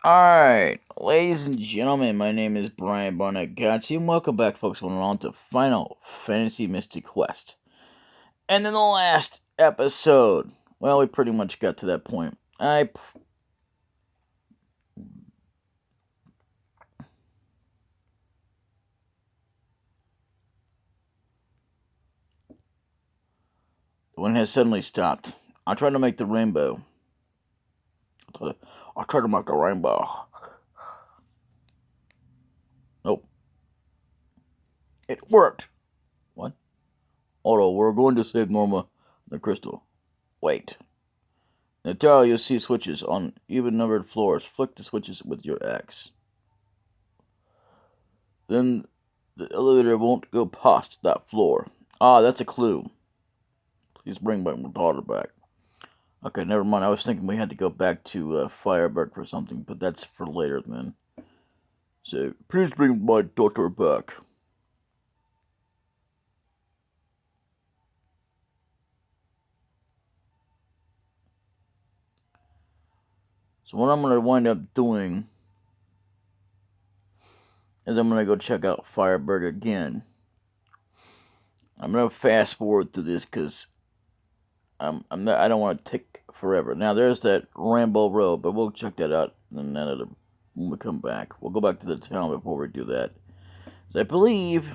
Alright, ladies and gentlemen, my name is Brian Barnett Gatsby, and welcome back, folks. We're on to Final Fantasy Mystic Quest. And in the last episode, well, we pretty much got to that point. The wind has suddenly stopped. I tried to make the rainbow. I tried to make the rainbow. Nope. It worked. What? Otto, we're going to save Norma the crystal. Wait. In the tower, you'll see switches on even numbered floors. Flick the switches with your axe. Then the elevator won't go past that floor. Ah, that's a clue. Please bring my daughter back. Okay, never mind. I was thinking we had to go back to Fireberg for something, but that's for later then. So, please bring my daughter back. So what I'm going to wind up doing is I'm going to go check out Fireberg again. I'm going to fast forward to this because I don't want to take forever. Now, there's that Rambo Road, but we'll check that out when we come back. We'll go back to the town before we do that. So I believe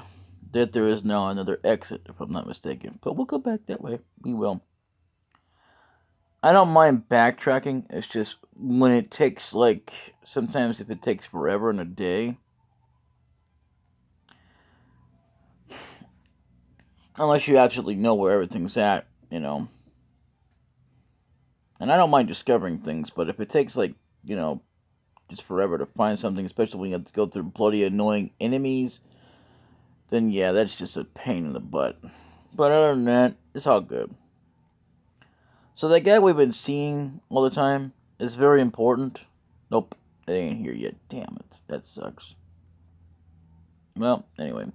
that there is now another exit, if I'm not mistaken. But we'll go back that way. We will. I don't mind backtracking. It's just when it takes, sometimes if it takes forever and a day. Unless you absolutely know where everything's at, And I don't mind discovering things, but if it takes, just forever to find something, especially when you have to go through bloody annoying enemies, then yeah, that's just a pain in the butt. But other than that, it's all good. So that guy we've been seeing all the time is very important. Nope, it ain't here yet. Damn it, that sucks. Well, anyway.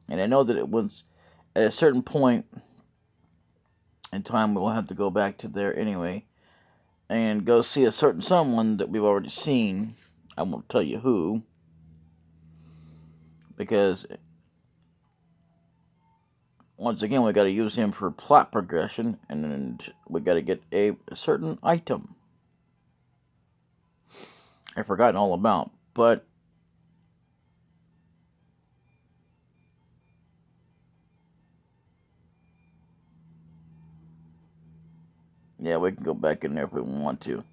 And I know that it was at a certain point in time we'll have to go back to there anyway and go see a certain someone that we've already seen. I won't tell you who, because once again we got to use him for plot progression, and we got to get a certain item I've forgotten all about, but yeah, we can go back in there if we want to.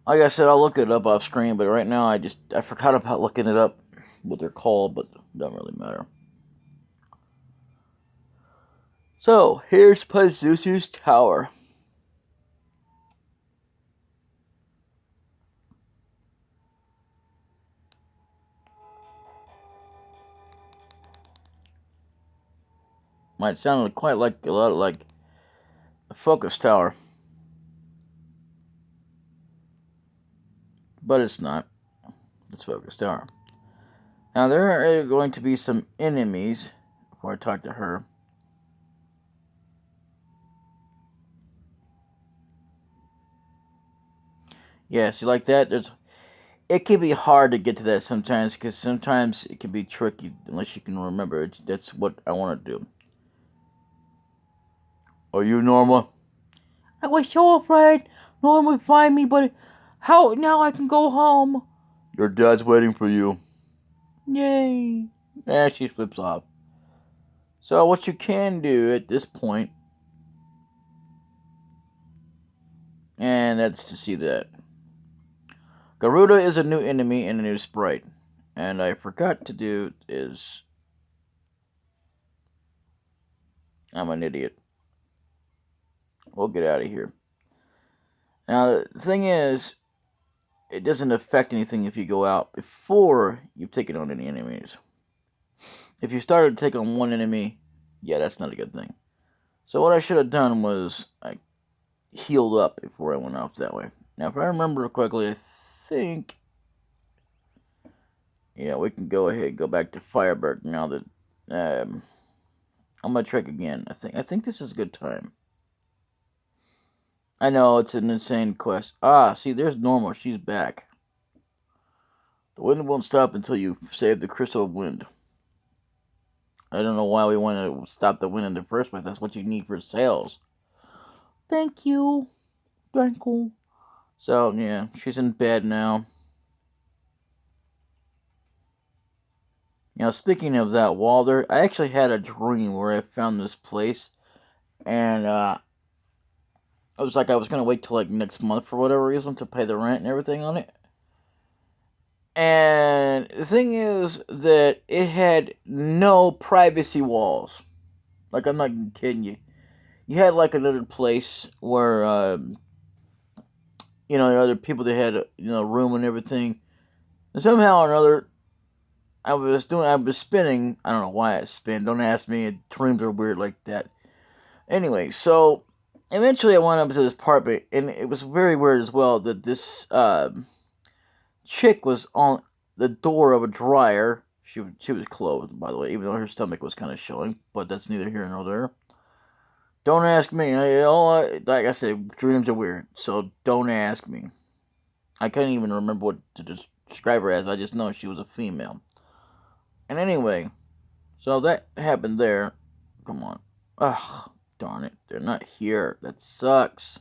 Like I said, I'll look it up off screen, but right now I forgot about looking it up, what they're called, but it doesn't really matter. So, here's Pazuzu's tower. Might sound quite like a lot like a focus tower, but it's not. It's focus tower. Now, there are going to be some enemies before I talk to her. Yeah, see, like that, it can be hard to get to that sometimes, because sometimes it can be tricky unless you can remember it. That's what I want to do. Are you Norma? I was so afraid Norma would find me, but how now I can go home? Your dad's waiting for you. Yay. Yeah, she flips off. So what you can do at this point, and that's to see that Garuda is a new enemy and a new sprite. And I forgot to do is I'm an idiot. We'll get out of here. Now the thing is, it doesn't affect anything if you go out before you've taken on any enemies. If you started to take on one enemy, yeah, that's not a good thing. So what I should have done was I healed up before I went off that way. Now, if I remember correctly, I think, yeah, we can go ahead and go back to Fireberg now that I'm gonna check again. I think this is a good time. I know, it's an insane quest. Ah, see, there's Normal. She's back. The wind won't stop until you save the crystal wind. I don't know why we want to stop the wind in the first place. That's what you need for sails. Thank you. Thank you. So, yeah, she's in bed now. Speaking of that, Walter, I actually had a dream where I found this place, and it was like I was gonna wait till like next month for whatever reason to pay the rent and everything on it. And the thing is that it had no privacy walls. Like, I'm not kidding you. You had like another place where other people that had room and everything. And somehow or another, I was spinning. I don't know why I spin. Don't ask me. Dreams are weird like that. Anyway, so eventually I went up to this apartment, and it was very weird as well that this chick was on the door of a dryer. She was clothed, by the way, even though her stomach was kind of showing, but that's neither here nor there. Don't ask me. Like I said, dreams are weird, so don't ask me. I can't even remember what to describe her as. I just know she was a female. And anyway, so that happened there. Come on. Ugh, darn it. They're not here. That sucks.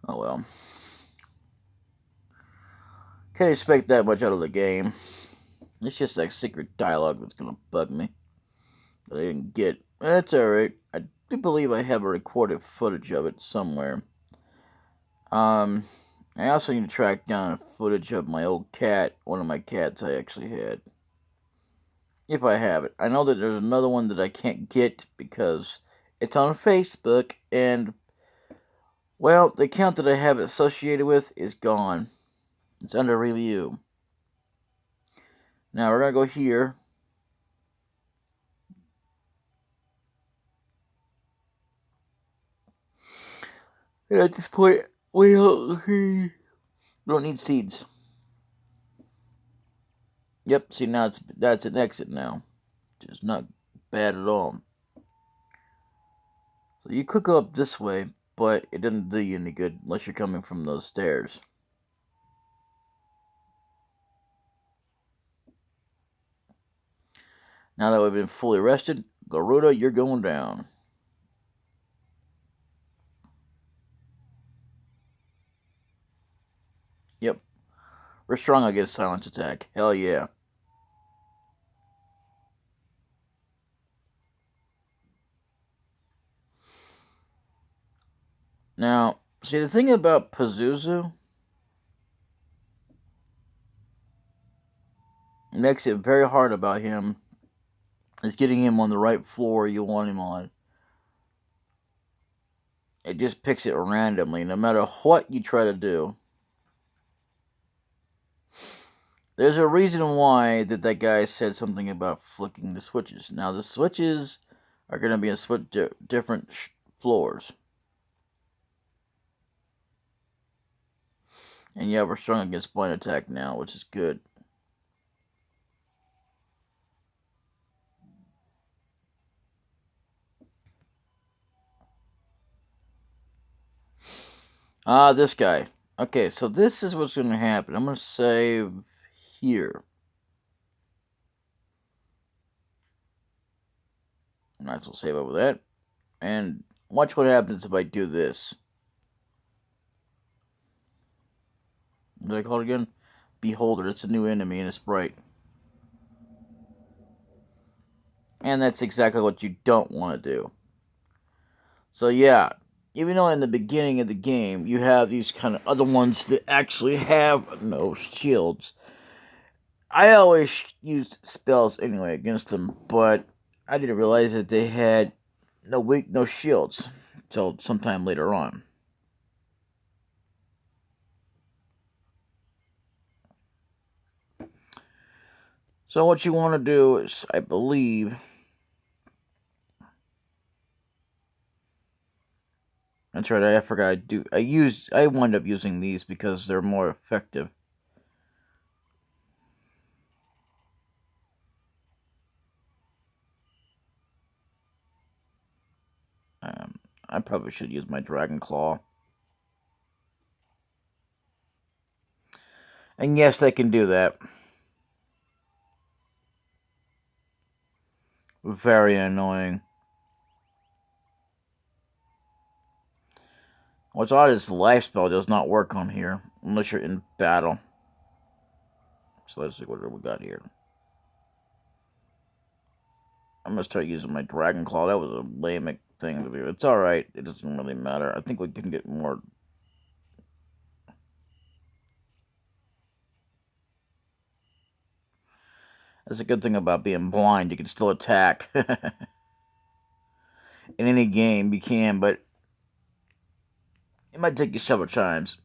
Oh well. Can't expect that much out of the game. It's just that secret dialogue that's gonna bug me that I didn't get. That's alright. I do believe I have a recorded footage of it somewhere. Um, I also need to track down footage of my old cat, one of my cats I actually had. If I have it. I know that there's another one that I can't get because it's on Facebook, and, well, the account that I have it associated with is gone. It's under review. Now we're gonna go here. And at this point, we don't need seeds. Yep, see, now that's an exit now. It's not bad at all. So you could go up this way, but it doesn't do you any good unless you're coming from those stairs. Now that we've been fully rested, Garuda, you're going down. Yep. We're strong against silence attack. Hell yeah. Now, see, the thing about Pazuzu makes it very hard about him is getting him on the right floor you want him on. It just picks it randomly, no matter what you try to do. There's a reason why that guy said something about flicking the switches. Now, the switches are going to be on different floors. And yeah, we're strong against blind attack now, which is good. Ah, this guy. Okay, so this is what's going to happen. I'm going to save here. Might as well save over that. And watch what happens if I do this. What did I call it again? Beholder. It's a new enemy and it's bright. And that's exactly what you don't want to do. So yeah, even though in the beginning of the game you have these kind of other ones that actually have no shields, I always used spells anyway against them, but I didn't realize that they had no shields until sometime later on. So what you want to do is, I believe, that's right. I forgot. I wind up using these because they're more effective. I probably should use my Dragon Claw. And yes, they can do that. Very annoying. What's odd is the life spell does not work on here unless you're in battle. So let's see what we got here. I'm gonna start using my Dragon Claw. That was a lame thing to do. It's alright. It doesn't really matter. I think we can get more. That's a good thing about being blind. You can still attack. In any game, you can, but it might take you several times.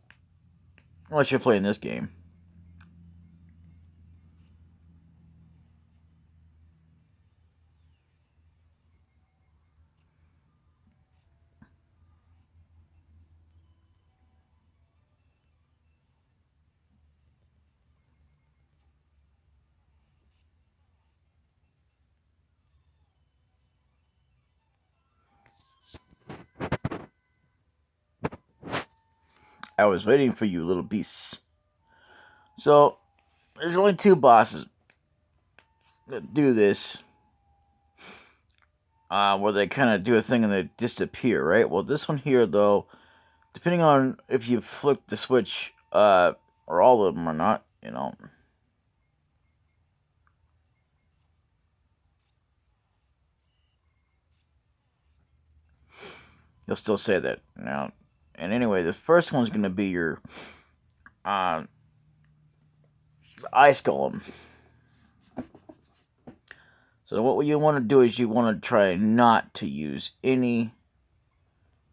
Unless you're playing this game. I was waiting for you, little beasts. So, there's only 2 bosses that do this. Where they kind of do a thing and they disappear, right? Well, this one here, though, depending on if you flick the switch, or all of them or not, you know. You'll still say that. Now, and anyway, the first one's going to be your ice golem. So what you want to do is you want to try not to use any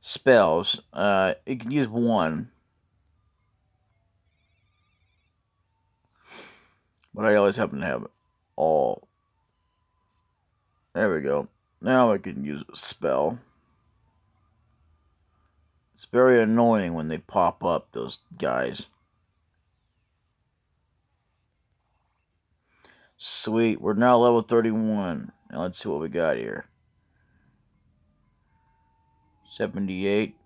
spells. You can use one. But I always happen to have all. There we go. Now I can use a spell. It's very annoying when they pop up, those guys. Sweet. We're now level 31. Now let's see what we got here. 78.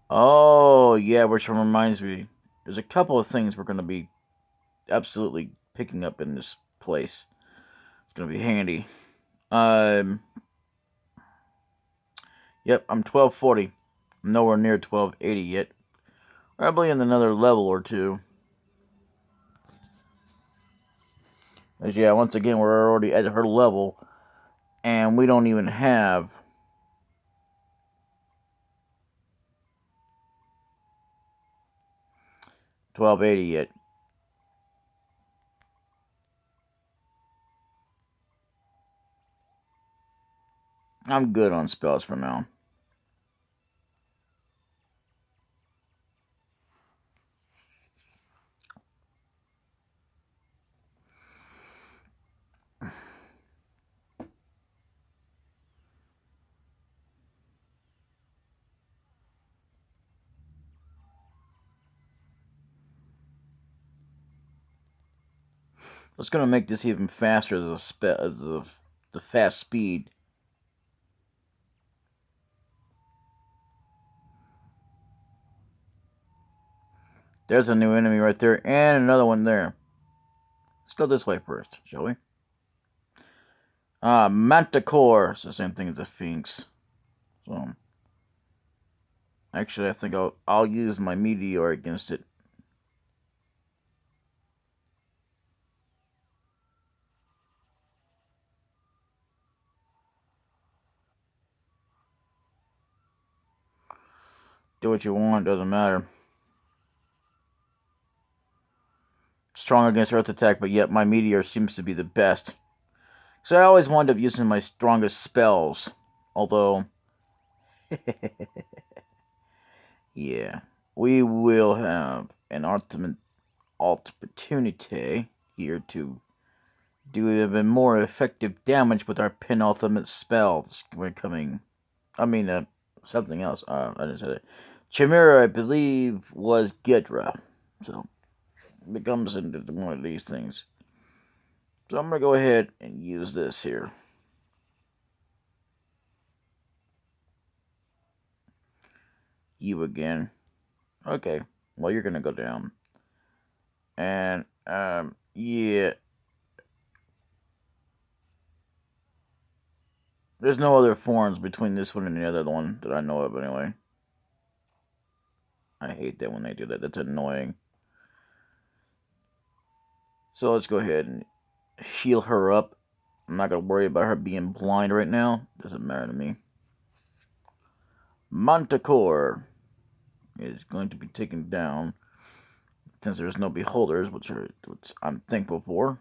Oh, yeah, which reminds me. There's a couple of things we're going to be absolutely picking up in this place. It's going to be handy. Yep, I'm 1240. I'm nowhere near 1280 yet. Probably in another level or two. As yeah, once again, we're already at her level. And we don't even have 1280 yet. I'm good on spells for now. What's going to make this even faster is the fast speed. There's a new enemy right there, and another one there. Let's go this way first, shall we? Manticore. It's the same thing as the Sphinx. So, actually, I think I'll use my meteor against it. Do what you want, doesn't matter. Strong against earth attack, but yet my meteor seems to be the best. So I always wind up using my strongest spells. Although, yeah, we will have an ultimate opportunity here to do even more effective damage with our penultimate spells. We're coming. I mean, something else. I didn't say that. Chimera, I believe, was Ghidra. So, it becomes into one of these things. So I'm going to go ahead and use this here. you again. Okay, well, you're gonna go down. And, yeah. There's no other forms between this one and the other one that I know of, anyway. I hate that when they do that. That's annoying. So let's go ahead and heal her up. I'm not going to worry about her being blind right now. Doesn't matter to me. Manticore is going to be taken down. Since there's no beholders, which I'm thankful for.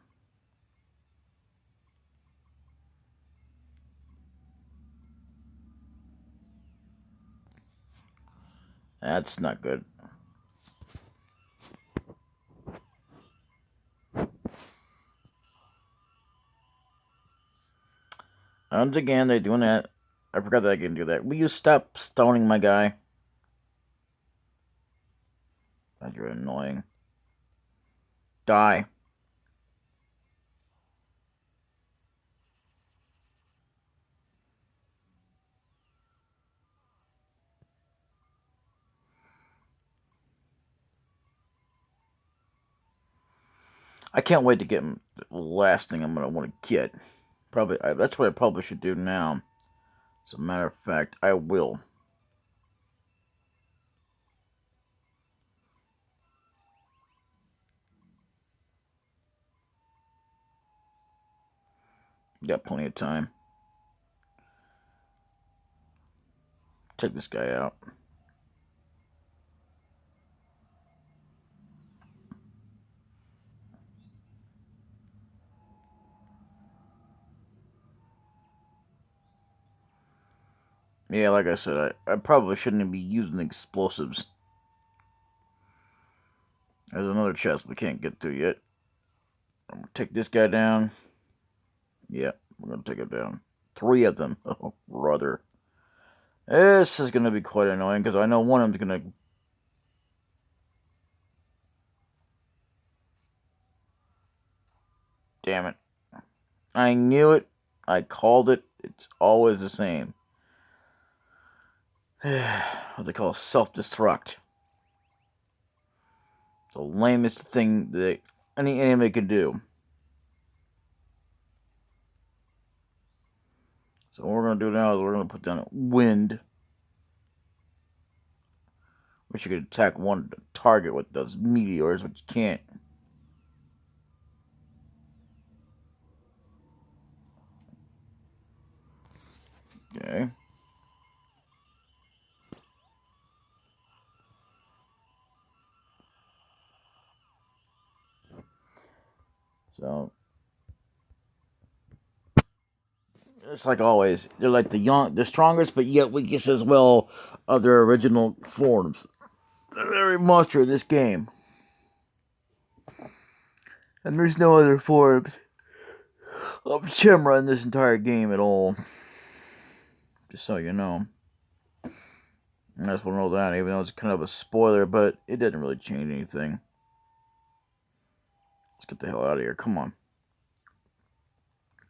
That's not good. Once again, they're doing that. I forgot that I can do that. Will you stop stoning my guy? God, you're annoying. Die. I can't wait to get the last thing I'm going to want to get. Probably that's what I probably should do now. As a matter of fact, I will. Got plenty of time. Take this guy out. Yeah, like I said, I probably shouldn't be using explosives. There's another chest we can't get to yet. I'm gonna take this guy down. Yeah, we're gonna take him down. 3 of them. Oh, brother. This is gonna be quite annoying because I know one of them's gonna. Damn it. I knew it. I called it. It's always the same. What they call self-destruct. The lamest thing that any anime can do. So what we're going to do now is we're going to put down wind. Wish you could attack one target with those meteors, but you can't. Okay. So it's like always. They're like the strongest, but yet weakest as well of their original forms. The very monster of this game. And there's no other forms of Chimera in this entire game at all. Just so you know. And I just want to know that, even though it's kind of a spoiler, but it didn't really change anything. Let's get the hell out of here. Come on.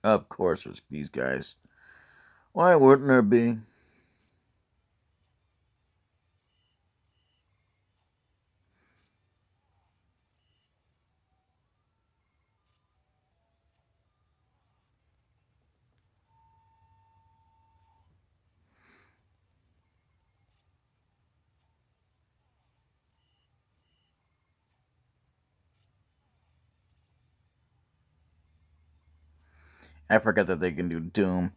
Of course, there's these guys. Why wouldn't there be? I forgot that they can do Doom.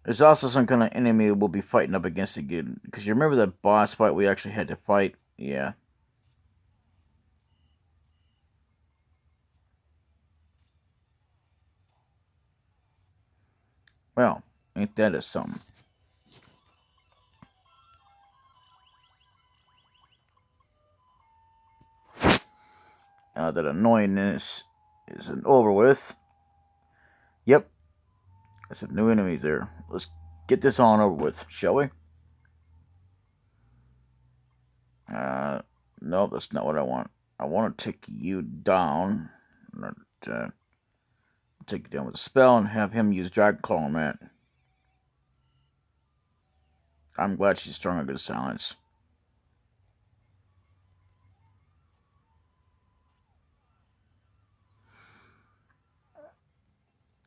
There's also some kind of enemy we'll be fighting up against again. Because you remember that boss fight we actually had to fight? Yeah. Well, ain't that a something? Now that annoyingness isn't over with. Yep. There's some new enemies there. Let's get this on over with, shall we? No, that's not what I want. I want to take you down. Take you down with a spell and have him use Dragon Claw on that. I'm glad she's strong on good silence.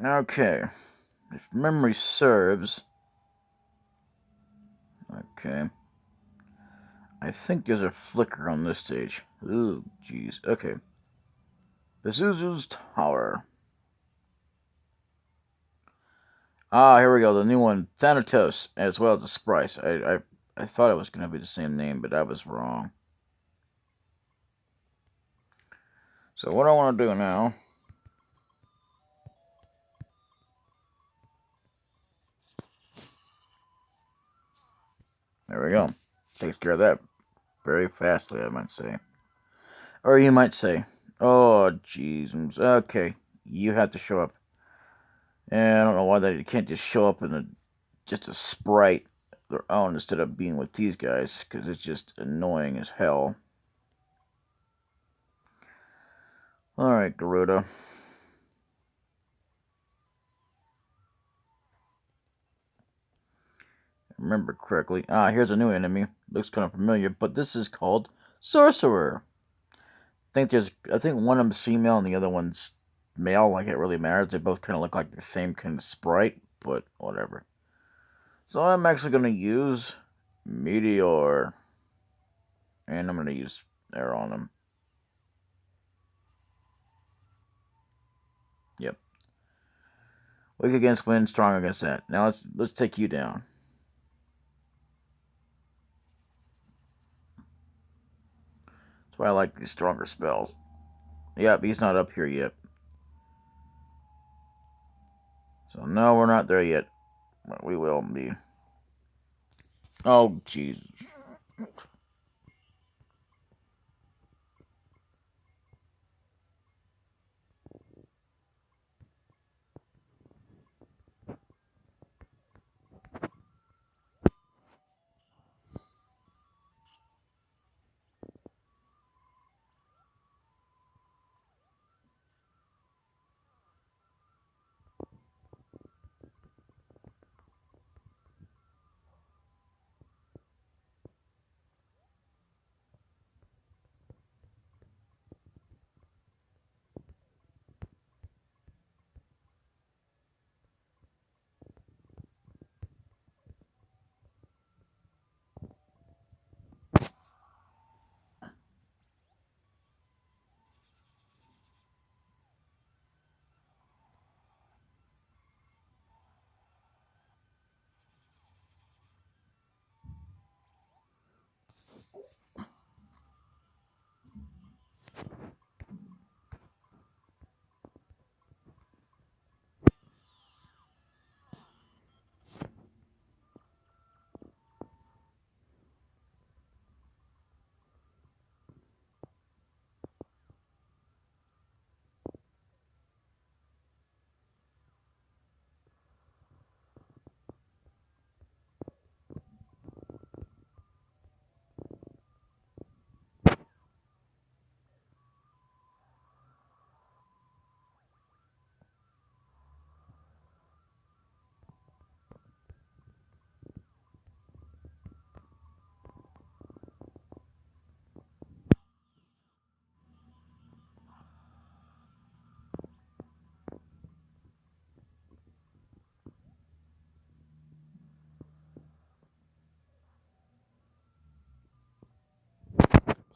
Okay. If memory serves... Okay. I think there's a flicker on this stage. Ooh, jeez. Okay. Pazuzu's Tower. Ah, here we go. The new one. Thanatos, as well as the Sprice. I thought it was going to be the same name, but I was wrong. So what I want to do now... There we go. Takes care of that very fastly, I might say. Or you might say, oh, jeez. Okay, you have to show up. And I don't know why they can't just show up in just a sprite their own instead of being with these guys, because it's just annoying as hell. Alright, Garuda. Remember correctly. Ah, here's a new enemy. Looks kind of familiar, but this is called Sorcerer. I think one of them's female and the other one's male. Like, it really matters. They both kind of look like the same kind of sprite, but whatever. So I'm actually going to use Meteor. And I'm going to use Arrow on him. Yep. Weak against wind, strong against that. Now let's take you down. That's why I like these stronger spells. Yep, he's not up here yet. So no, we're not there yet. But we will be. Oh, jeez.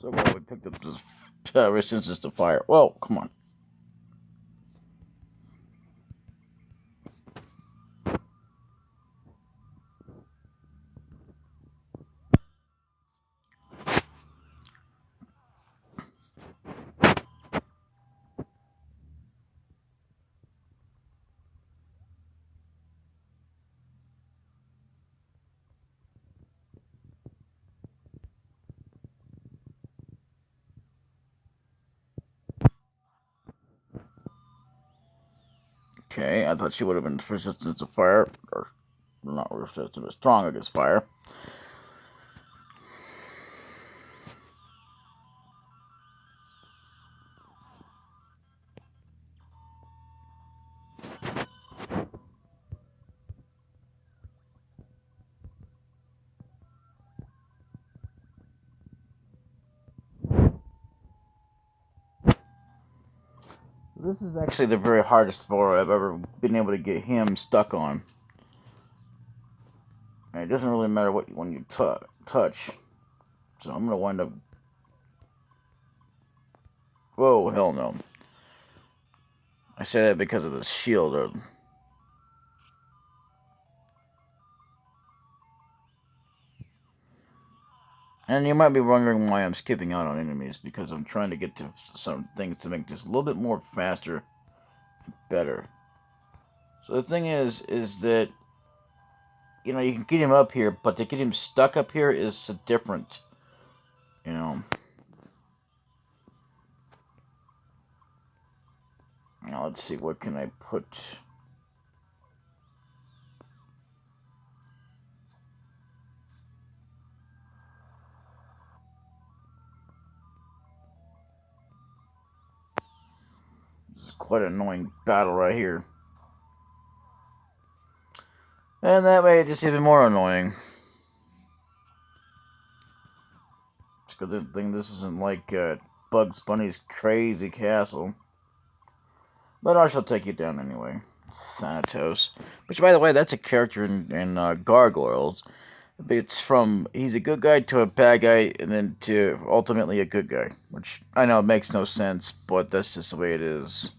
So far we picked up this resistance to fire. Whoa, come on. Okay, I thought she would have been resistant to fire, or not resistant, but strong against fire. This is actually the very hardest floor I've ever been able to get him stuck on. And it doesn't really matter what when you touch. So I'm gonna wind up. Whoa, hell no! I say that because of the shield. And you might be wondering why I'm skipping out on enemies, because I'm trying to get to some things to make this a little bit more faster, better. So the thing is that, you know, you can get him up here, but to get him stuck up here is different, you know. Now let's see, what can I put? This is quite an annoying battle right here. And that way it's just even more annoying. It's a good thing this isn't like Bugs Bunny's crazy castle. But I shall take you down anyway. Thanatos. Which, by the way, that's a character in Gargoyles. It's from, he's a good guy to a bad guy, and then to ultimately a good guy. Which, I know, makes no sense, but that's just the way it is.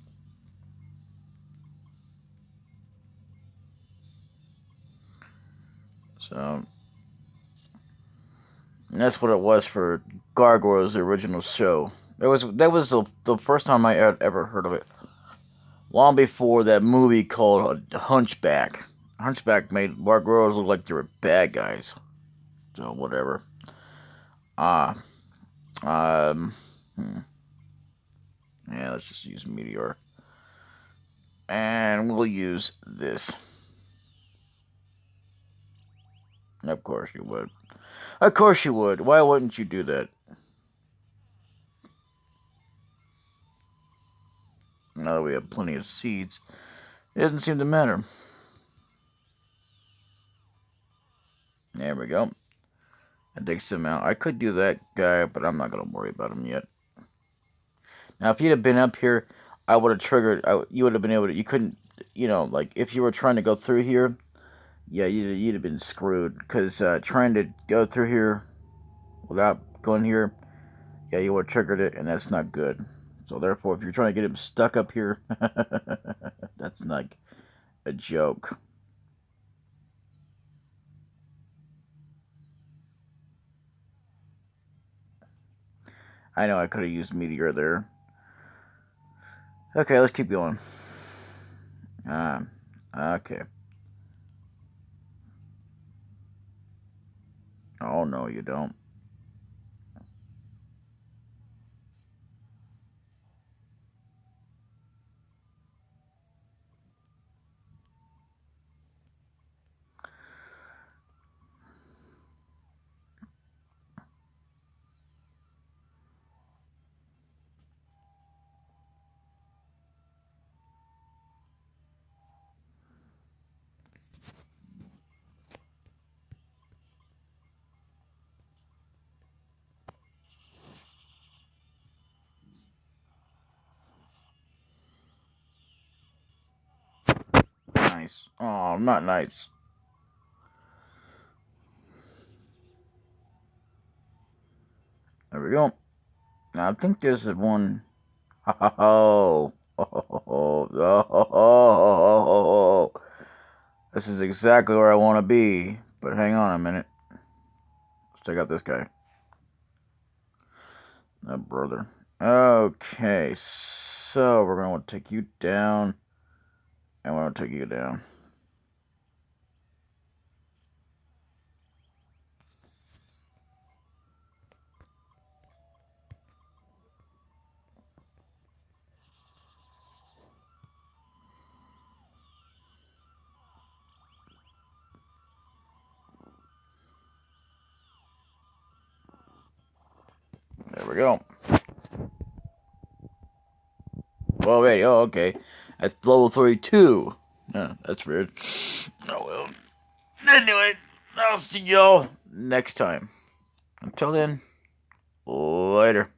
So, and that's what it was for Gargoyles, the original show. That was the first time I had ever heard of it. Long before that movie called Hunchback. Hunchback made Gargoyles look like they were bad guys. So, whatever. Ah. Hmm. Yeah, let's just use Meteor. And we'll use this. Of course you would. Of course you would. Why wouldn't you do that? Now that we have plenty of seeds, it doesn't seem to matter. There we go. That takes him out. I could do that guy, but I'm not going to worry about him yet. Now, if you'd have been up here, I would have triggered. You would have been able to. You couldn't, you know, like if you were trying to go through here, yeah, you'd have been screwed. Because trying to go through here without going here, yeah, you would have triggered it, and that's not good. So, therefore, if you're trying to get him stuck up here, that's not a joke. I know I could have used Meteor there. Okay, let's keep going. Okay. Oh, no, you don't. Nice. Oh, not nice. There we go. Now, I think there's one. Oh. Oh. This is exactly where I want to be. But hang on a minute. Let's check out this guy. Oh, brother. Okay, so we're going to take you down. And we're going to take you down. There we go. Already. Oh, okay. That's level 32. Yeah, that's weird. Oh, well. Anyway, I'll see y'all next time. Until then, later.